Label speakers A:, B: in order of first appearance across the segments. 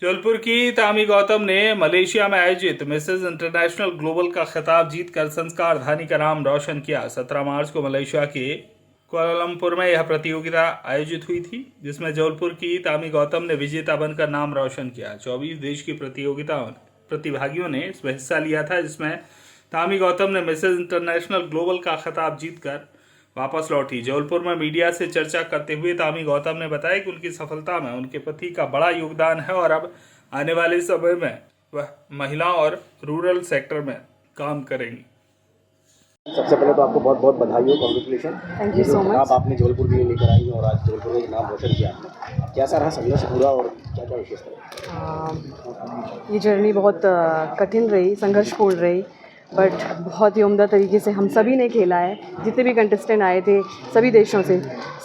A: जबलपुर की तामी गौतम ने मलेशिया में आयोजित मिसेज इंटरनेशनल ग्लोबल का खिताब जीतकर संस्कार धानी का नाम रोशन किया। 17 मार्च को मलेशिया के कुआलालंपुर में यह प्रतियोगिता आयोजित हुई थी, जिसमें जबलपुर की तामी गौतम ने विजेता बनकर नाम रोशन किया। 24 देश की प्रतिभागियों ने इसमें हिस्सा लिया था, जिसमें तामी गौतम ने मिसेज इंटरनेशनल ग्लोबल का खिताब जीतकर वापस लौटी। जबलपुर में मीडिया से चर्चा करते हुए तामी गौतम ने बताया कि उनकी सफलता में उनके पति का बड़ा योगदान है और अब आने वाले समय में वह महिला और रूरल सेक्टर में काम करेंगी।
B: सबसे पहले तो आपको बहुत बहुत बधाई हो, congratulation.
C: Thank you so much.
B: आप आपने जबलपुर के लिए लेकर आई और आज जबलपुर में नाम रोशन किया आपने, कैसा रहा संघर्ष पूरा और क्या क्या विशेषता?
C: ये जर्नी बहुत कठिन रही, संघर्षपूर्ण रही, बट बहुत ही उम्दा तरीके से हम सभी ने खेला है। जितने भी कंटेस्टेंट आए थे सभी देशों से,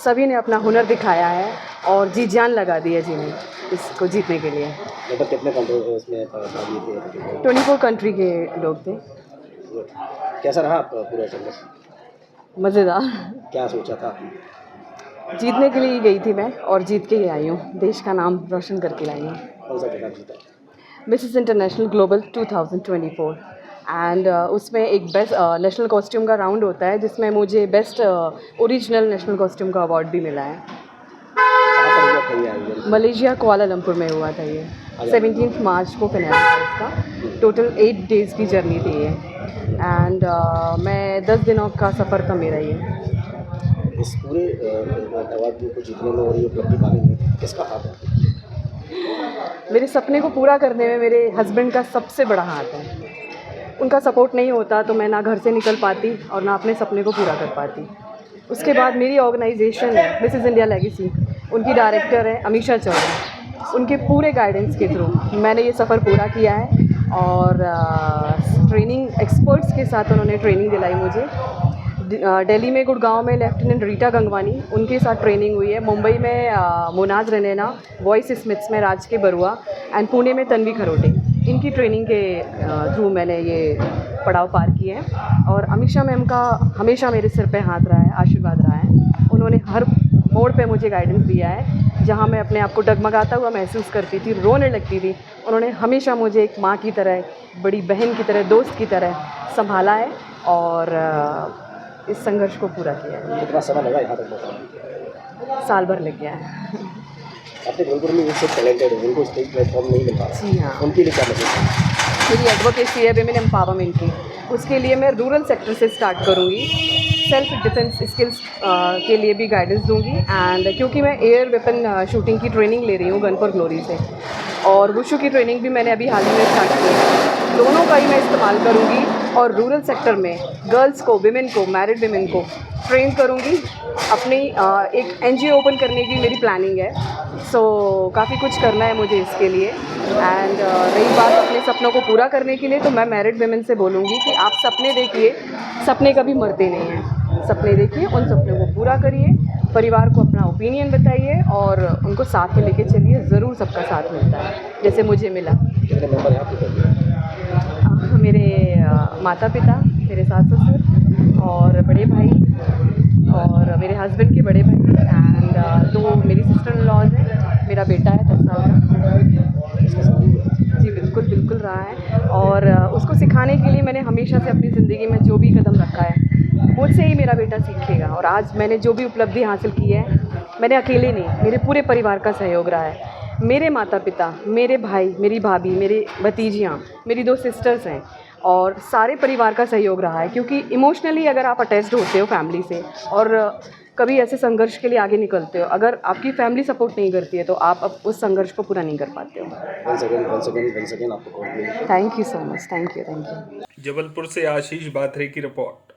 C: सभी ने अपना हुनर दिखाया है और जी जान लगा दी है जिन्हें इसको जीतने के लिए।
B: मतलब कितने कंट्री इसमें भाग लिए थे?
C: 24 कंट्री के लोग थे।
B: कैसा रहा आपका पूरा संघर्ष?
C: मज़ेदार।
B: क्या सोचा था?
C: जीतने के लिए ही गई थी मैं और जीत के ही आई हूँ, देश का नाम रोशन करके लाई हूँ।
B: कौन सा खिताब जीता?
C: मिसेस इंटरनेशनल ग्लोबल 2024 एंड उसमें एक बेस्ट नेशनल कॉस्ट्यूम का राउंड होता है, जिसमें मुझे बेस्ट ओरिजिनल नेशनल कॉस्ट्यूम का अवार्ड भी मिला है।
B: कहाँ पर हुआ था ये आयोजन?
C: मलेशिया कुआलालंपुर में हुआ था ये। 17 मार्च को फिनाले था इसका। टोटल 8 डेज़ की जर्नी थी ये एंड मैं 10 दिनों का सफ़र था मेरा ये।
B: इस पूरे अवार्ड को जीतने में और ये उपलब्धि पाने में किसका हाथ है?
C: मेरे सपने को पूरा करने में मेरे हस्बैंड का सबसे बड़ा हाथ है। उनका सपोर्ट नहीं होता तो मैं ना घर से निकल पाती और ना अपने सपने को पूरा कर पाती। उसके बाद मेरी ऑर्गेनाइजेशन है मिसेस इंडिया लेगेसी, उनकी डायरेक्टर है अमीशा चौधरी। उनके पूरे गाइडेंस के थ्रू मैंने ये सफ़र पूरा किया है और ट्रेनिंग एक्सपर्ट्स के साथ उन्होंने ट्रेनिंग दिलाई मुझे। दिल्ली में गुड़गांव में लेफ्टिनेंट रीटा गंगवानी, उनके साथ ट्रेनिंग हुई है। मुंबई में मोनाज रनैना, वॉइस स्मिथ्स में राज के बरुआ एंड पुणे में तन्वी खरोटे। इनकी ट्रेनिंग के थ्रू मैंने ये पड़ाव पार किए हैं और अमीशा मैम का हमेशा मेरे सिर पे हाथ रहा है, आशीर्वाद रहा है। उन्होंने हर मोड़ पे मुझे गाइडेंस दिया है। जहाँ मैं अपने आप को डगमगाता हुआ महसूस करती थी, रोने लगती थी, उन्होंने हमेशा मुझे एक माँ की तरह, बड़ी बहन की तरह, दोस्त की तरह संभाला है और इस संघर्ष को पूरा किया है।
B: कितना समय लगा यहाँ तक पहुँचने?
C: साल भर लग गया है।
B: अपने जबलपुर में इससे टैलेंटेड है, उनको स्टेज प्लेटफॉर्म नहीं मिल पा रहा।
C: जी हाँ।
B: उनके लिए क्या मैसेज है?
C: मेरी एडवोकेसी है विमेन एम्पावरमेंट की। उसके लिए मैं रूरल सेक्टर से स्टार्ट करूँगी। सेल्फ डिफेंस स्किल्स के लिए भी गाइडेंस दूंगी एंड क्योंकि मैं एयर वेपन शूटिंग की ट्रेनिंग ले रही हूँ गन फॉर ग्लोरी से और वुशु की ट्रेनिंग भी मैंने अभी हाल ही में स्टार्ट की है। दोनों का ही मैं इस्तेमाल करूँगी और रूरल सेक्टर में गर्ल्स को, विमेन को, मैरिड विमेन को ट्रेन करूँगी। अपनी एक NGO ओपन करने की मेरी प्लानिंग है। सो काफ़ी कुछ करना है मुझे इसके लिए एंड रही बात अपने सपनों को पूरा करने के लिए, तो मैं मैरिड विमेन से बोलूँगी कि आप सपने देखिए, सपने कभी मरते नहीं हैं। सपने देखिए, उन सपनों को पूरा करिए, परिवार को अपना ओपिनियन बताइए और उनको साथ में लेके चलिए। ज़रूर सबका साथ मिलता है जैसे मुझे मिला।
B: कितने मेंबर हैं आपके?
C: मेरे माता पिता, मेरे सास ससुर और बड़े भाई और मेरे हस्बैंड के बड़े भाई एंड 2 मेरी सिस्टर इन लॉज हैं। मेरा बेटा है 10 साल का। जी बिल्कुल बिल्कुल रहा है और उसको सिखाने के लिए मैंने हमेशा से अपनी ज़िंदगी में जो भी कदम रखा है मुझसे ही मेरा बेटा सीखेगा। और आज मैंने जो भी उपलब्धि हासिल की है, मैंने अकेले नहीं, मेरे पूरे परिवार का सहयोग रहा है। मेरे माता पिता, मेरे भाई, मेरी भाभी, मेरी भतीजियाँ, मेरी 2 सिस्टर्स हैं और सारे परिवार का सहयोग रहा है। क्योंकि इमोशनली अगर आप अटैच्ड होते हो फैमिली से और कभी ऐसे संघर्ष के लिए आगे निकलते हो, अगर आपकी फैमिली सपोर्ट नहीं करती है तो आप अब उस संघर्ष को पूरा नहीं कर पाते हो।
B: Once again, आपको
C: thank you so much. Thank you.
A: Jabalpur से आशीष बाथरे की रिपोर्ट।